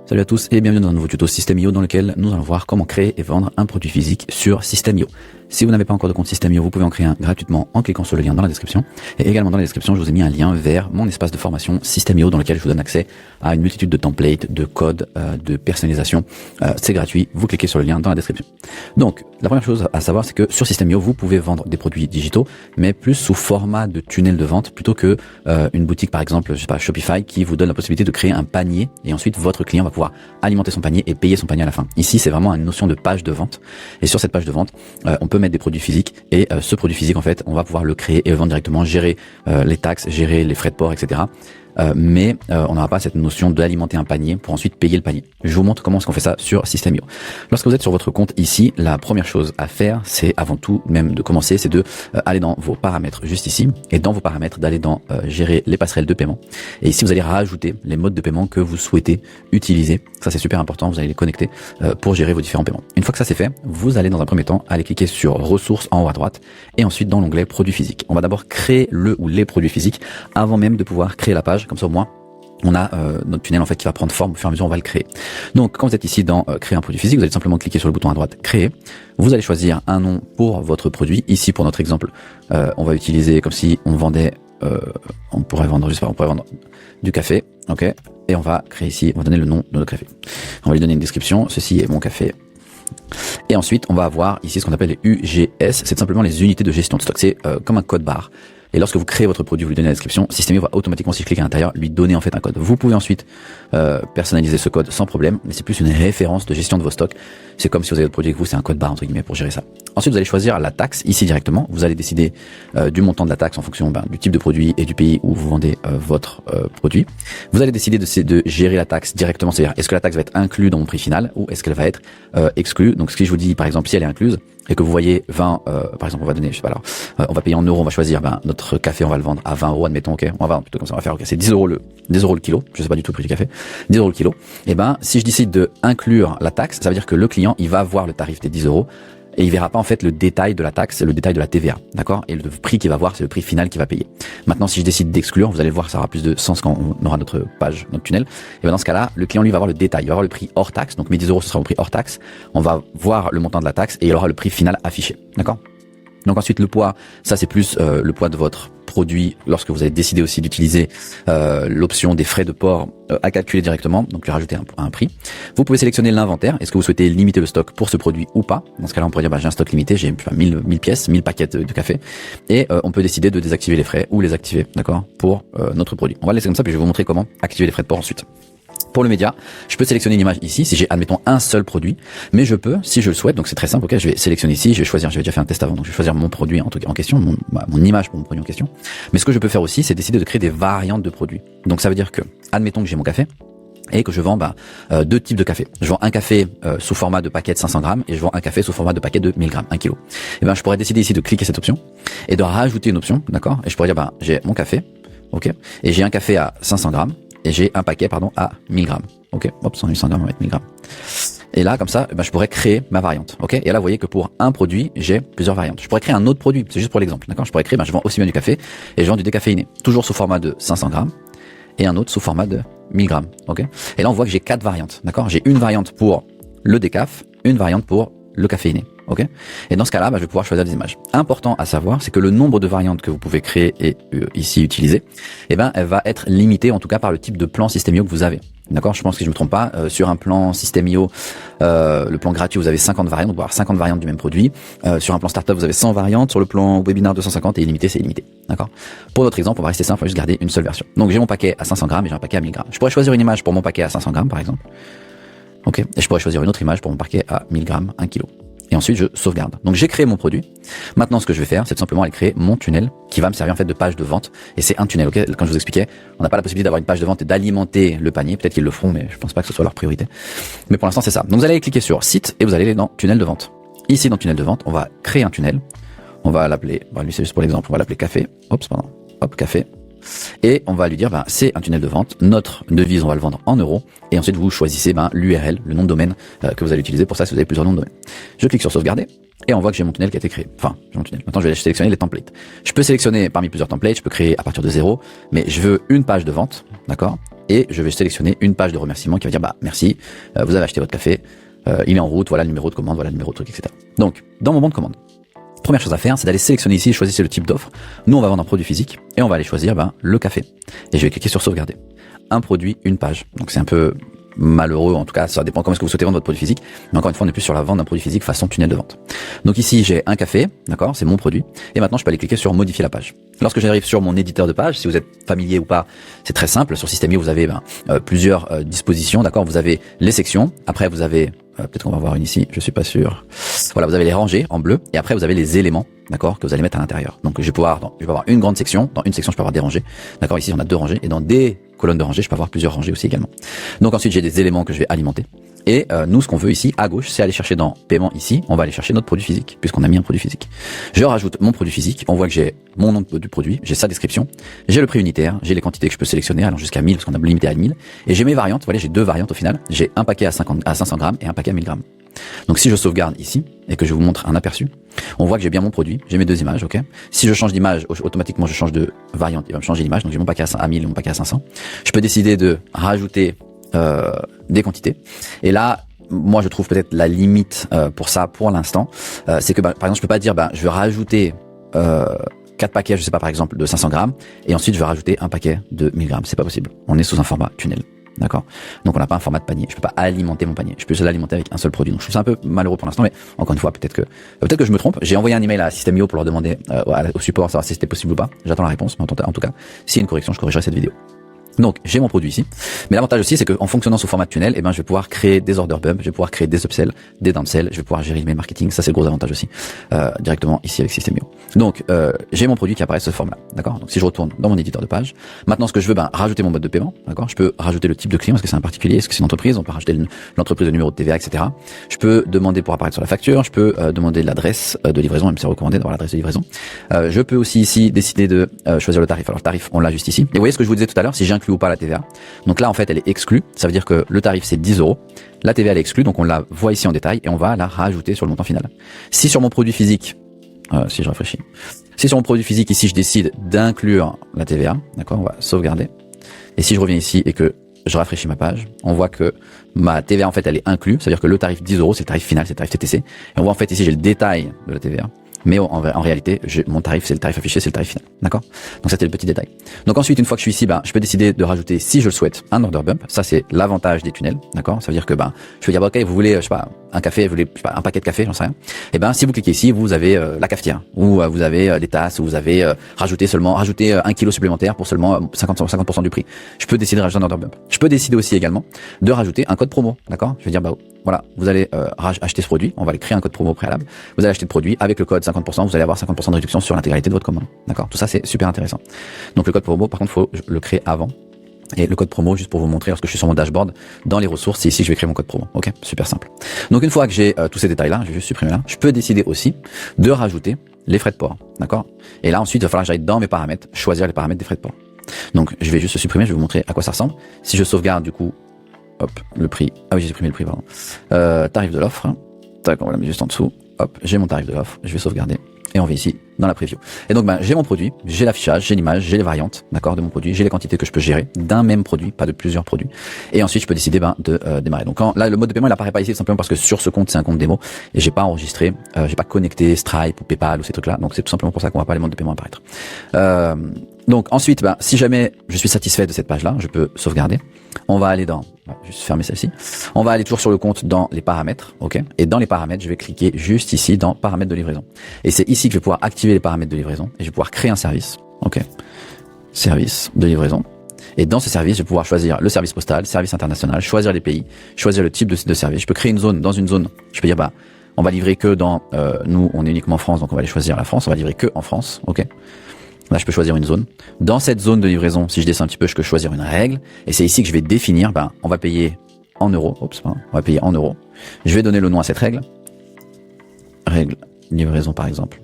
Salut à tous et bienvenue dans un nouveau tuto System.io dans lequel nous allons voir comment créer et vendre un produit physique sur System.io. Si vous n'avez pas encore de compte System.io, vous pouvez en créer un gratuitement en cliquant sur le lien dans la description. Et également dans la description, je vous ai mis un lien vers mon espace de formation System.io dans lequel je vous donne accès à une multitude de templates, de codes, de personnalisation. C'est gratuit, vous cliquez sur le lien dans la description. Donc, la première chose à savoir, c'est que sur System.io, vous pouvez vendre des produits digitaux, mais plus sous format de tunnel de vente plutôt que une boutique, par exemple, je sais pas, Shopify, qui vous donne la possibilité de créer un panier et ensuite votre client va pouvoir alimenter son panier et payer son panier à la fin. Ici, c'est vraiment une notion de page de vente. Et sur cette page de vente, on peut mettre des produits physiques et ce produit physique, en fait, on va pouvoir le créer et le vendre directement, gérer les taxes, gérer les frais de port, etc. Mais on n'aura pas cette notion d'alimenter un panier pour ensuite payer le panier. Je vous montre comment est-ce qu'on fait ça sur System.io. Lorsque vous êtes sur votre compte ici, la première chose à faire, c'est avant tout même de commencer, c'est de aller dans vos paramètres juste ici et dans vos paramètres d'aller dans gérer les passerelles de paiement. Et ici, vous allez rajouter les modes de paiement que vous souhaitez utiliser. Ça, c'est super important. Vous allez les connecter pour gérer vos différents paiements. Une fois que ça c'est fait, vous allez dans un premier temps aller cliquer sur ressources en haut à droite et ensuite dans l'onglet produits physiques. On va d'abord créer le ou les produits physiques avant même de pouvoir créer la page. Comme ça, au moins, on a notre tunnel en fait qui va prendre forme au fur et à mesure, on va le créer. Donc, quand vous êtes ici dans créer un produit physique, vous allez simplement cliquer sur le bouton à droite créer. Vous allez choisir un nom pour votre produit. Ici, pour notre exemple, on va utiliser comme si on vendait, on pourrait vendre, je sais pas, on pourrait vendre du café, ok. Et on va créer ici, on va donner le nom de notre café. On va lui donner une description. Ceci est mon café. Et ensuite, on va avoir ici ce qu'on appelle les UGS. C'est simplement les unités de gestion de stock. C'est comme un code barre. Et lorsque vous créez votre produit, vous lui donnez la description, System.io va automatiquement, si je clique à l'intérieur, lui donner en fait un code. Vous pouvez ensuite personnaliser ce code sans problème, mais c'est plus une référence de gestion de vos stocks. C'est comme si vous avez votre produit avec vous, c'est un code barre entre guillemets pour gérer ça. Ensuite, vous allez choisir la taxe ici directement. Vous allez décider du montant de la taxe en fonction du type de produit et du pays où vous vendez votre produit. Vous allez décider de gérer la taxe directement, c'est-à-dire est-ce que la taxe va être inclue dans mon prix final ou est-ce qu'elle va être exclue. Donc, si je vous dis par exemple si elle est incluse, et que vous voyez 20, par exemple, on va donner, je sais pas, alors, on va payer en euros, on va choisir, notre café, on va le vendre à 20 euros, admettons, ok, on va vendre plutôt comme ça, on va faire, ok, c'est 10 euros le kilo, je sais pas du tout le prix du café, 10 euros le kilo. Et si je décide de inclure la taxe, ça veut dire que le client, il va voir le tarif des 10 euros, et il verra pas en fait le détail de la taxe, le détail de la TVA, d'accord? Et le prix qu'il va voir, c'est le prix final qu'il va payer. Maintenant, si je décide d'exclure, vous allez voir, ça aura plus de sens quand on aura notre page, notre tunnel. Et dans ce cas-là, le client lui va avoir le détail, il va avoir le prix hors taxe. Donc mes 10 euros, ce sera au prix hors taxe. On va voir le montant de la taxe et il aura le prix final affiché, d'accord? Donc ensuite le poids, ça c'est plus le poids de votre produit lorsque vous avez décidé aussi d'utiliser l'option des frais de port à calculer directement, donc lui rajouter un prix. Vous pouvez sélectionner l'inventaire, est-ce que vous souhaitez limiter le stock pour ce produit ou pas. Dans ce cas-là on pourrait dire j'ai un stock limité, j'ai 1000 pièces, 1000 paquets de café et on peut décider de désactiver les frais ou les activer, d'accord, pour notre produit. On va le laisser comme ça puis je vais vous montrer comment activer les frais de port ensuite. Pour le média, je peux sélectionner une image ici si j'ai, admettons, un seul produit, mais je peux, si je le souhaite, donc c'est très simple, ok, je vais sélectionner ici, je vais choisir, j'avais déjà fait un test avant, donc je vais choisir mon produit en question, mon image pour mon produit en question. Mais ce que je peux faire aussi, c'est décider de créer des variantes de produits. Donc ça veut dire que, admettons que j'ai mon café, et que je vends deux types de café. Je vends un café sous format de paquet de 500 grammes et je vends un café sous format de paquet de 1000 grammes, 1 kilo. Et je pourrais décider ici de cliquer cette option et de rajouter une option, d'accord, et je pourrais dire, j'ai mon café, ok, et j'ai un café à 500 grammes, et j'ai un paquet, à 1000 grammes. Ok, hop, 100 grammes, on va mettre 1000 grammes. Et là, comme ça, je pourrais créer ma variante. Ok, et là, vous voyez que pour un produit, j'ai plusieurs variantes. Je pourrais créer un autre produit, c'est juste pour l'exemple, d'accord? Je pourrais créer, je vends aussi bien du café et je vends du décaféiné, toujours sous format de 500 grammes et un autre sous format de 1000 grammes. Ok, et là, on voit que j'ai 4 variantes, d'accord? J'ai une variante pour le décaf, une variante pour le caféiné. Ok. Et dans ce cas-là, je vais pouvoir choisir des images. Important à savoir, c'est que le nombre de variantes que vous pouvez créer et ici utiliser, elle va être limitée en tout cas par le type de plan System.io que vous avez. D'accord, je pense que je me trompe pas. Sur un plan System.io, le plan gratuit, vous avez 50 variantes, voire 50 variantes du même produit. Sur un plan startup, vous avez 100 variantes. Sur le plan webinar 250 et illimité, c'est illimité. D'accord. Pour notre exemple, on va rester simple, on va juste garder une seule version. Donc j'ai mon paquet à 500 grammes et j'ai un paquet à 1000 grammes. Je pourrais choisir une image pour mon paquet à 500 grammes, par exemple. Ok. Et je pourrais choisir une autre image pour mon paquet à 1000 grammes, 1 kilo. Et ensuite, je sauvegarde. Donc, j'ai créé mon produit. Maintenant, ce que je vais faire, c'est tout simplement aller créer mon tunnel qui va me servir en fait de page de vente. Et c'est un tunnel, ok? Quand je vous expliquais, on n'a pas la possibilité d'avoir une page de vente et d'alimenter le panier. Peut-être qu'ils le feront, mais je pense pas que ce soit leur priorité. Mais pour l'instant, c'est ça. Donc, vous allez cliquer sur site et vous allez aller dans tunnel de vente. Ici, dans tunnel de vente, on va créer un tunnel. On va l'appeler, lui, c'est juste pour l'exemple, on va l'appeler café. Hop, café. Et on va lui dire, c'est un tunnel de vente. Notre devise, on va le vendre en euros. Et ensuite, vous choisissez l'URL, le nom de domaine que vous allez utiliser. Pour ça, si vous avez plusieurs noms de domaine. Je clique sur sauvegarder. Et on voit que j'ai mon tunnel qui a été créé. Enfin, j'ai mon tunnel. Maintenant, je vais sélectionner les templates. Je peux sélectionner parmi plusieurs templates. Je peux créer à partir de 0. Mais je veux une page de vente. D'accord? et je vais sélectionner une page de remerciement qui va dire merci, vous avez acheté votre café, il est en route, voilà le numéro de commande, voilà le numéro de truc, etc. Donc dans mon bon de commande, première chose à faire, c'est d'aller sélectionner ici, choisissez le type d'offre. Nous on va vendre un produit physique et on va aller choisir le café. Et je vais cliquer sur sauvegarder. Un produit, une page. Donc c'est un peu malheureux, en tout cas ça dépend comment est-ce que vous souhaitez vendre votre produit physique, mais encore une fois on n'est plus sur la vente d'un produit physique façon tunnel de vente. Donc ici j'ai un café, d'accord, c'est mon produit, et maintenant je peux aller cliquer sur modifier la page. Lorsque j'arrive sur mon éditeur de page, si vous êtes familier ou pas, c'est très simple, sur System.io vous avez plusieurs dispositions, d'accord, vous avez les sections, après vous avez, peut-être qu'on va voir une ici, je suis pas sûr, voilà, vous avez les rangées en bleu, et après vous avez les éléments, d'accord, que vous allez mettre à l'intérieur. Donc je vais pouvoir, je vais avoir une grande section, dans une section je peux avoir des rangées, d'accord, ici on a 2 rangées, et dans des colonnes de rangées, je peux avoir plusieurs rangées aussi également. Donc ensuite j'ai des éléments que je vais alimenter. Et nous, ce qu'on veut ici, à gauche, c'est aller chercher dans paiement ici, on va aller chercher notre produit physique, puisqu'on a mis un produit physique. Je rajoute mon produit physique, on voit que j'ai mon nom du produit, j'ai sa description, j'ai le prix unitaire, j'ai les quantités que je peux sélectionner, allant jusqu'à 1000, parce qu'on a limité à 1000, et j'ai mes variantes, voilà, j'ai 2 variantes au final, j'ai un paquet à 500 grammes et un paquet à 1000 grammes. Donc si je sauvegarde ici, et que je vous montre un aperçu, on voit que j'ai bien mon produit, j'ai mes 2 images, ok. Si je change d'image, automatiquement je change de variante, il va me changer l'image, donc j'ai mon paquet à 1000 et mon paquet à 500. Je peux décider de rajouter des quantités, et là, moi je trouve peut-être la limite pour ça pour l'instant, c'est que par exemple je peux pas dire je vais rajouter 4 paquets, je sais pas, par exemple de 500 grammes et ensuite je vais rajouter un paquet de 1000 grammes, c'est pas possible, on est sous un format tunnel, d'accord, donc on n'a pas un format de panier, je peux pas alimenter mon panier, je peux l'alimenter avec un seul produit, donc je trouve ça un peu malheureux pour l'instant, mais encore une fois peut-être que je me trompe. J'ai envoyé un email à System.io pour leur demander au support savoir si c'était possible ou pas, j'attends la réponse, mais en tout cas s'il y a une correction je corrigerai cette vidéo. Donc j'ai mon produit ici, mais l'avantage aussi c'est qu'en fonctionnant sous format tunnel, je vais pouvoir créer des order bumps, je vais pouvoir créer des upsells, des downsells, je vais pouvoir gérer l'email marketing, ça c'est le gros avantage aussi directement ici avec System.io. Donc j'ai mon produit qui apparaît sous ce format, d'accord. Donc si je retourne dans mon éditeur de page, maintenant ce que je veux, rajouter mon mode de paiement, d'accord. Je peux rajouter le type de client, est-ce que c'est un particulier, est-ce que c'est une entreprise, on peut rajouter l'entreprise, le numéro de TVA, etc. Je peux demander pour apparaître sur la facture, je peux demander l'adresse de livraison, même si c'est recommandé d'avoir l'adresse de livraison. Je peux aussi ici décider de choisir le tarif. Alors le tarif on l'a juste ici. Et vous voyez ce que je vous disais tout à l'heure, si j'inclus ou pas la TVA. Donc là en fait elle est exclue, ça veut dire que le tarif c'est 10 €, la TVA elle est exclue, donc on la voit ici en détail et on va la rajouter sur le montant final. Si sur mon produit physique, si je réfléchis, si sur mon produit physique ici je décide d'inclure la TVA, d'accord, on va sauvegarder, et si je reviens ici et que je rafraîchis ma page, on voit que ma TVA en fait elle est inclue, ça veut dire que le tarif 10 € c'est le tarif final, c'est le tarif TTC, et on voit en fait ici j'ai le détail de la TVA. Mais en réalité, mon tarif, c'est le tarif affiché, c'est le tarif final. D'accord? Donc ça, c'était le petit détail. Donc ensuite, une fois que je suis ici, je peux décider de rajouter, si je le souhaite, un order bump. Ça, c'est l'avantage des tunnels. D'accord? Ça veut dire que, je peux dire, ok, vous voulez, je sais pas, un café, vous voulez, je sais pas, un paquet de café, j'en sais rien. Et si vous cliquez ici, vous avez la cafetière, ou vous avez les tasses, ou vous avez rajouté 1 kilo supplémentaire pour seulement 50% du prix. Je peux décider de rajouter un order bump. Je peux décider aussi également de rajouter un code promo. D'accord? Je vais dire, voilà, vous allez acheter ce produit, on va aller créer un code promo au préalable. Vous allez acheter le produit avec le code 50%, vous allez avoir 50% de réduction sur l'intégralité de votre commande. D'accord? Tout ça, c'est super intéressant. Donc le code promo, par contre, faut le créer avant. Et le code promo, juste pour vous montrer, lorsque je suis sur mon dashboard, dans les ressources, c'est ici que je vais créer mon code promo. Ok, super simple. Donc une fois que j'ai tous ces détails-là, je vais juste supprimer là, je peux décider aussi de rajouter les frais de port. D'accord? Et là ensuite, il va falloir que j'aille dans mes paramètres, choisir les paramètres des frais de port. Donc je vais juste supprimer, je vais vous montrer à quoi ça ressemble. Si je sauvegarde du coup, hop, le prix. Ah oui, j'ai supprimé le prix, pardon. Tarif de l'offre. Tac, on va la mettre juste en dessous. Hop, j'ai mon tarif de l'offre. Je vais sauvegarder. Et on va ici, dans la preview. Et donc, j'ai mon produit, j'ai l'affichage, j'ai l'image, j'ai les variantes, d'accord, de mon produit, j'ai les quantités que je peux gérer d'un même produit, pas de plusieurs produits. Et ensuite, je peux décider, de démarrer. Donc, là, le mode de paiement, il apparaît pas ici, simplement parce que sur ce compte, c'est un compte démo. Et j'ai pas enregistré, j'ai pas connecté Stripe ou PayPal ou ces trucs-là. Donc, c'est tout simplement pour ça qu'on va pas les modes de paiement apparaître. Donc ensuite, si jamais je suis satisfait de cette page-là, je peux sauvegarder. On va aller juste fermer celle-ci. On va aller toujours sur le compte dans les paramètres, ok. Et dans les paramètres, je vais cliquer juste ici dans paramètres de livraison. Et c'est ici que je vais pouvoir activer les paramètres de livraison et je vais pouvoir créer un service, ok. Service de livraison. Et dans ce service, je vais pouvoir choisir le service postal, service international, choisir les pays, choisir le type de service. Je peux créer une zone. Dans une zone, je peux dire on va livrer que dans nous, on est uniquement en France, donc on va aller choisir la France. On va livrer que en France, ok. Là, je peux choisir une zone. Dans cette zone de livraison, si je descends un petit peu, je peux choisir une règle. Et c'est ici que je vais définir, on va payer en euros. On va payer en euros. Je vais donner le nom à cette règle. Règle livraison, par exemple.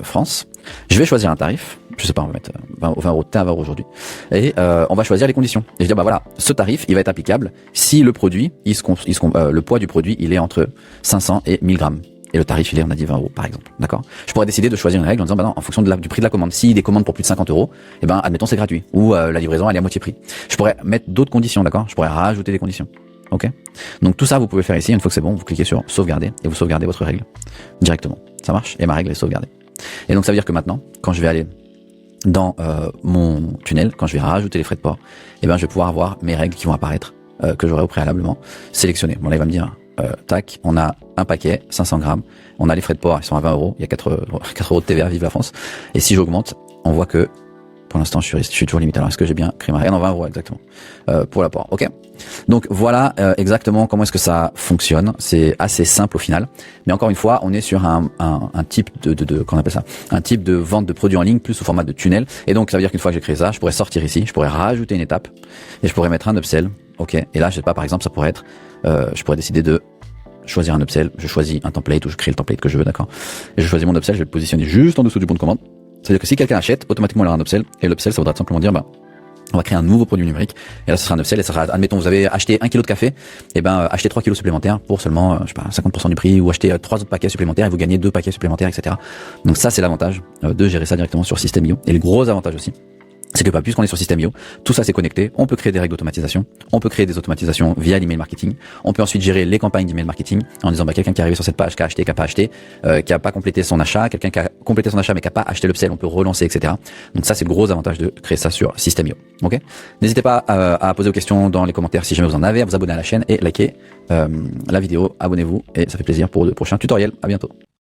France. Je vais choisir un tarif. Je sais pas, on va mettre 20 €, 20 € aujourd'hui. Et on va choisir les conditions. Et je vais dire, voilà, ce tarif, il va être applicable si le produit, le poids du produit, il est entre 500 et 1000 grammes. et le tarif, il est, on a dit 20 euros, par exemple. D'accord? Je pourrais décider de choisir une règle en disant, bah non, en fonction du prix de la commande, si des commandes pour plus de 50 euros, eh ben, admettons, c'est gratuit. Ou, la livraison, elle est à moitié prix. Je pourrais mettre d'autres conditions, d'accord? Je pourrais rajouter des conditions. Ok? Donc, tout ça, vous pouvez faire ici. Une fois que c'est bon, vous cliquez sur sauvegarder et vous sauvegardez votre règle directement. Ça marche? Et ma règle est sauvegardée. Et donc, ça veut dire que maintenant, quand je vais aller dans, mon tunnel, quand je vais rajouter les frais de port, eh ben, je vais pouvoir avoir mes règles qui vont apparaître, que j'aurais au préalablement sélectionnées. Bon, là, il va me dire, tac, on a un paquet, 500 grammes, on a les frais de port, ils sont à 20 euros, il y a 4 euros de TVA, vive la France. Et si j'augmente, on voit que, pour l'instant, je suis toujours limité. Alors, est-ce que j'ai bien créé ma règle? Non, 20 euros, exactement, pour l'apport. Ok. Donc, voilà, exactement comment est-ce que ça fonctionne. C'est assez simple au final. Mais encore une fois, on est sur un type qu'on appelle ça, un type de vente de produits en ligne plus sous format de tunnel. Et donc, ça veut dire qu'une fois que j'ai créé ça, je pourrais sortir ici, je pourrais rajouter une étape et je pourrais mettre un upsell. Ok. Et là, je sais pas, par exemple, ça pourrait être, je pourrais décider de choisir un upsell, je choisis un template ou je crée le template que je veux, d'accord? Et je choisis mon upsell, je vais le positionner juste en dessous du bon de commande. C'est-à-dire que si quelqu'un achète, automatiquement il aura un upsell. Et l'upsell, ça voudra simplement dire, bah, on va créer un nouveau produit numérique. Et là, ce sera un upsell et ça sera, admettons, vous avez acheté 1 kilo de café, et ben, achetez 3 kilos supplémentaires pour seulement, je sais pas, 50% du prix, ou achetez 3 autres paquets supplémentaires et vous gagnez 2 paquets supplémentaires, etc. Donc ça, c'est l'avantage de gérer ça directement sur System.io. Et le gros avantage aussi, c'est que puisqu'on est sur System.io, tout ça c'est connecté, on peut créer des règles d'automatisation, on peut créer des automatisations via l'email marketing, on peut ensuite gérer les campagnes d'email marketing en disant bah quelqu'un qui est arrivé sur cette page, qui a acheté, qui a pas acheté, qui a pas complété son achat, quelqu'un qui a complété son achat mais qui a pas acheté l'upsell, on peut relancer, etc. Donc ça c'est le gros avantage de créer ça sur System.io. Ok? N'hésitez pas à poser vos questions dans les commentaires si jamais vous en avez, à vous abonner à la chaîne et liker la vidéo, abonnez-vous et ça fait plaisir pour de prochains tutoriels. À bientôt.